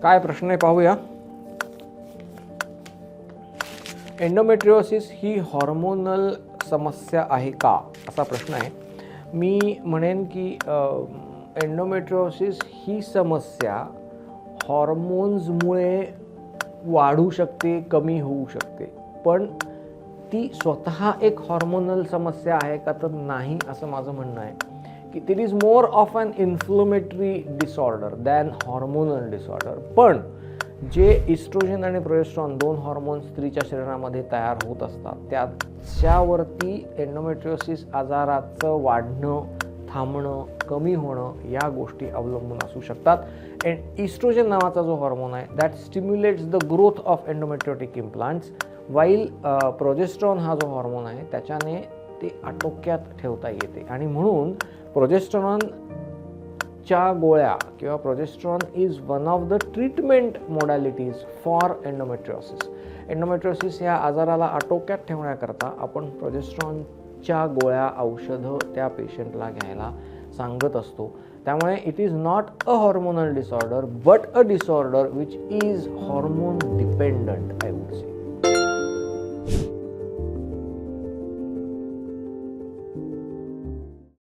काय प्रश्न आहे पाहूया. एंडोमेट्रियोसिस ही हॉर्मोनल समस्या आहे का, असा प्रश्न आहे. मी म्हणेन की एंडोमेट्रियोसिस ही समस्या हॉर्मोन्समुळे वाढू शकते, कमी होऊ शकते, पण ती स्वतः एक हॉर्मोनल समस्या आहे का तर नाही, असं माझं म्हणणं आहे. की it is more of an inflammatory disorder than hormonal disorder. पण जे इस्ट्रोजन आणि प्रोजेस्टेरॉन दोन हॉर्मोन्स स्त्रीच्या शरीरामध्ये तयार होत असतात, त्याच्यावरती एंडोमेट्रियोसिस आजाराचं वाढणं, थांबणं, कमी होणं या गोष्टी अवलंबून असू शकतात. इस्ट्रोजन नावाचा जो हॉर्मोन आहे that stimulates the growth of endometriotic implants, while progesterone हा जो हॉर्मोन आहे त्याच्याने ते आटोक्यात ठेवता येते. आणि म्हणून प्रोजेस्टेरॉनच्या गोळ्या किंवा progesterone is one of the treatment modalities for endometriosis. Endometriosis या आजाराला आटोक्यात ठेवण्याकरता आपण प्रोजेस्टेरॉनच्या गोळ्या, औषधं त्या पेशंटला घ्यायला सांगत असतो. त्यामुळे it is not a hormonal disorder but a disorder which is hormone dependent, I would say.